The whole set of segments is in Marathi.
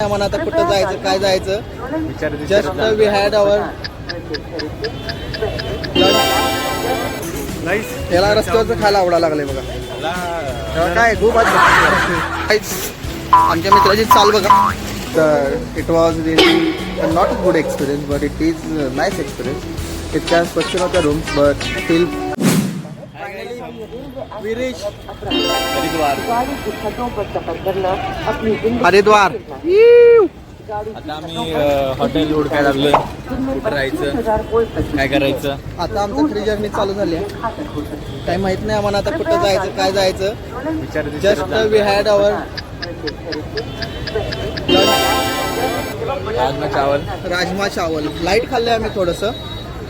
आम्हाला आता कुठं जायचं काय जायचं. जस्ट वी हॅड आवर याला रस्त्यावरचं खायला आवडायला लागले बघा. तेव्हा काय खूप आमच्या मित्राची चाल बघा. तर it was really not good experience but it is nice experience. इतक्या स्वच्छ नव्हत्या रूम्स बट स्टील हरिद्वार. आता आम्ही हॉटेल हुडकाय लागलोय. कुठं राहायचं काय करायचं. आता आमचं खरी जर्नी चालू झाली आहे. काही माहित नाही आम्हाला आता कुठं जायचं काय जायचं. जस्ट वी हॅड आवर राजमा चावल लाईट खाल्लंय आम्ही थोडंसं.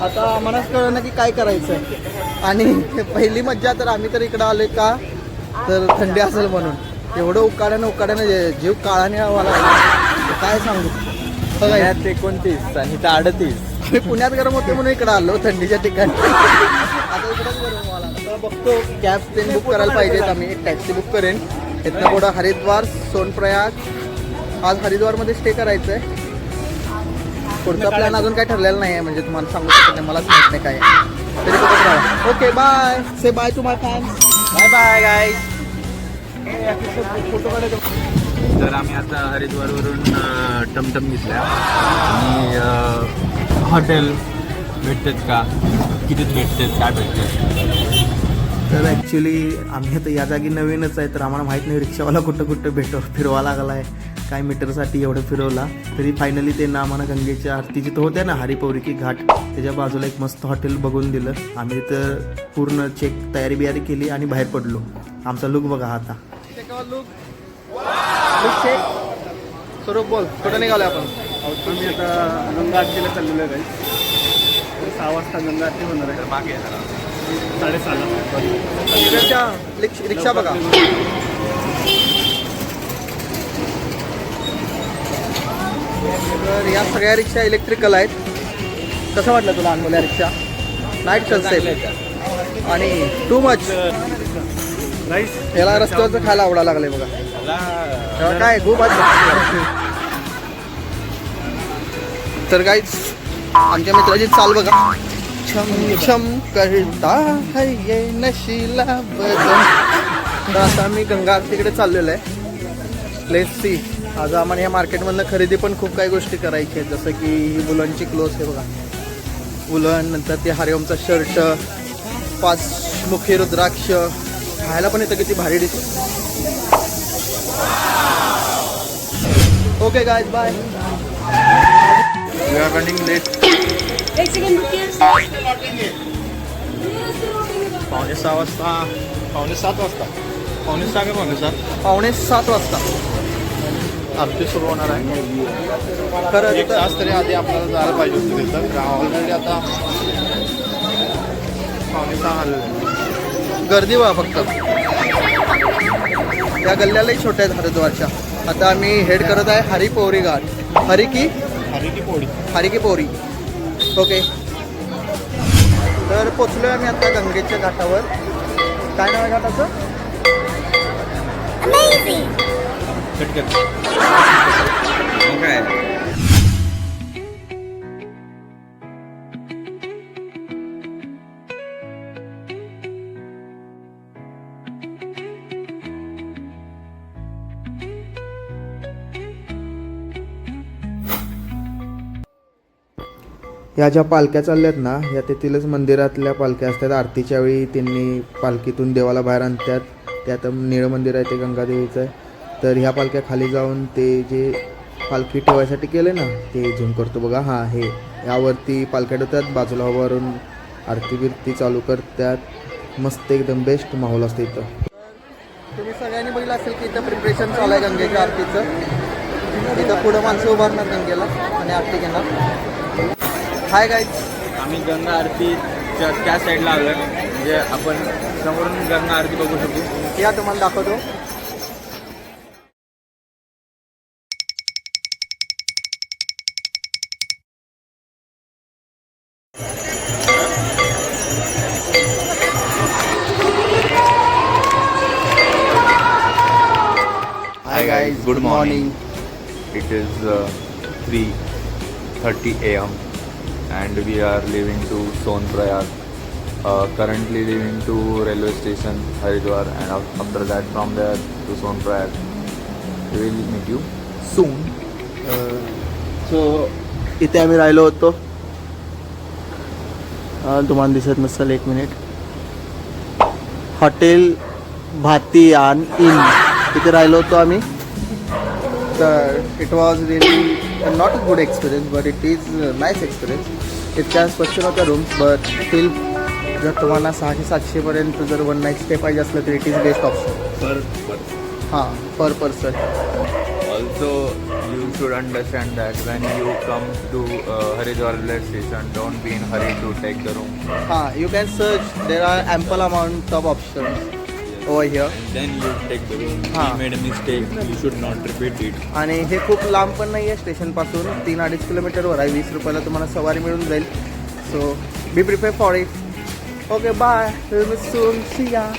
आता आम्हालाच कळलं ना की काय करायचं. आणि पहिली मज्जा तर आम्ही तर इकडं आलोय का तर थंडी असेल म्हणून. एवढं उकाड्यानं जीव काळाने आम्हाला काय सांगू. पुण्यात 29 आणि इथं 38. आम्ही पुण्यात गरम होते म्हणून इकडं आलो थंडीच्या ठिकाणी. आता इकडंच गरम व्हायला. आता बघतो कॅब ते बुक करायला पाहिजेत. आम्ही एक टॅक्सी बुक करेन. इथनं पुढं हरिद्वार सोनप्रयाग. आज हरिद्वारमध्ये स्टे करायचं आहे. पुढचा प्लॅन अजून काय ठरलेला नाही आहे म्हणजे तुम्हाला सांगू शकत नाही. मलाच माहित नाही काय आहे. तरी बघत राहा. Okay bye. Say bye to my fans. Bye bye guys. तर आम्ही आता हरिद्वारवरून टमटम घेतल्या आणि हॉटेल भेटतात का कितीत भेटतात काय भेटतात. तर ॲक्च्युली आम्ही आता या जागी नवीनच आहे तर आम्हाला माहीत नाही रिक्षावाला कुठं फिरवा लागला आहे. काय मीटरसाठी एवढं फिरवला तरी फायनली ते ना आम्हाला गंगेच्या आरती जिथं होत्या ना हरिपौरी की घाट त्याच्या बाजूला एक मस्त हॉटेल बघून दिलं. आम्ही तिथं पूर्ण तयारी बियारी केली आणि बाहेर पडलो. आमचा लुक बघा आता. स्वरूप बोल कुठं निघालो आपण. आम्ही आता गंगा आरतीला चाललेलो आहे. 6 वाजता गंगा आरती होणार आहे. मागे 6:30 रिक्षा बघा. तर या सगळ्या रिक्षा इलेक्ट्रिकल आहेत. कसं वाटलं तुला अनुभवल्या रिक्षा. नाईट सेफ आणि टू मच. याला रस्त्यावरचं खायला आवडायला लागले बघा. तेव्हा काय खूप तर काहीच आमच्या मित्राची चाल बघा. छम छम करता है ये नशीला बदन. तर आता आम्ही गंगा आरतीकडे चाललेलो आहे. Let's see. आज आम्हाला या मार्केटमधनं खरेदी पण खूप काही गोष्टी करायची आहेत. जसं की ही वुलनची क्लोथ आहे बघा. वुलन नंतर ते हरिओमचा शर्ट 5 मुखी रुद्राक्ष. खायला पण येतं किती भारी dish. Okay guys bye. We are running late. पावणे 6 वाजता पावणे 7 वाजता पावणे 7 वाजता आरती सुरू होणार आहे. खरं 1 तास तरी आधी आपल्याला जायला पाहिजे होतं तिथं. ऑलरेडी आता पावणे 6 आलेलं. गर्दी व्हा फक्त. या गल्ल्यालाही छोट्या आहेत हरिद्वारच्या. आता आम्ही हेड करत आहे हरिपौरी घाट. हरिकी पोरी. ओके तर पोचलोय आम्ही आता गंगेच्या घाटावर. काय नाव आहे घाटाचं. काय ह्या ज्या पालख्या चालल्यात ना ह्या तेथीलच मंदिरातल्या पालख्या असतात. आरतीच्या वेळी त्यांनी पालखीतून देवाला बाहेर आणतात. त्यात निळं मंदिर आहे ते गंगादेवीचं आहे. तर ह्या पालख्या खाली जाऊन ते जे पालखी ठेवायसाठी केलं ना ते झूम करतो बघा. हां हे यावरती पालख्या ठेवतात. बाजूला उभारून आरती बिरती चालू करतात. मस्त एकदम बेस्ट माहोल असतं इथं. तुम्ही सगळ्यांनी बघितलं असेल की इथं प्रिपरेशन चालू आहे गंगेच्या आरतीचं. इथं पुढं माणसं उभारणार गंगेला आणि आरती घेणार. Hi guys. आम्ही गंगा आरतीच्या त्या साईडला आलो आहे. म्हणजे आपण समोरून गंगा आरती बघू शकतो. या तुम्हाला दाखवतो. Hi guys. Good morning. It is 3:30 a.m. and we are leaving to Sonprayag. Currently leaving to railway station Haridwar, and after that from there to Sonprayag. We will meet you soon. So इथे आम्ही राहिलो होतो. तुम्हाला दिसत नसेल, 1 मिनिट. हॉटेल भातियान इन इथे राहिलो होतो आम्ही. तर it was really not a good experience, but it is nice experience. इतक्या स्वच्छ नव्हत्या रूम्स, बट स्टील जर तुम्हाला 600-700पर्यंत जर 1 नाईट स्टे पाहिजे असलं तर इट इज बेस्ट ऑप्शन. हां, पर person. Also, you should understand that when you come to Haridwar railway station, don't be in hurry to take the room. हां, you can search. There are ample amount of options over here. And then you take the room. हाँ. We made a mistake. You should not repeat it. आणि हे खूप लांब पण नाही आहे स्टेशनपासून. 3-2.5 किलोमीटरवर आहे. 20 रुपयाला तुम्हाला सवारी मिळून जाईल. So be prepare for it. Okay, bye. Will meet soon. See या.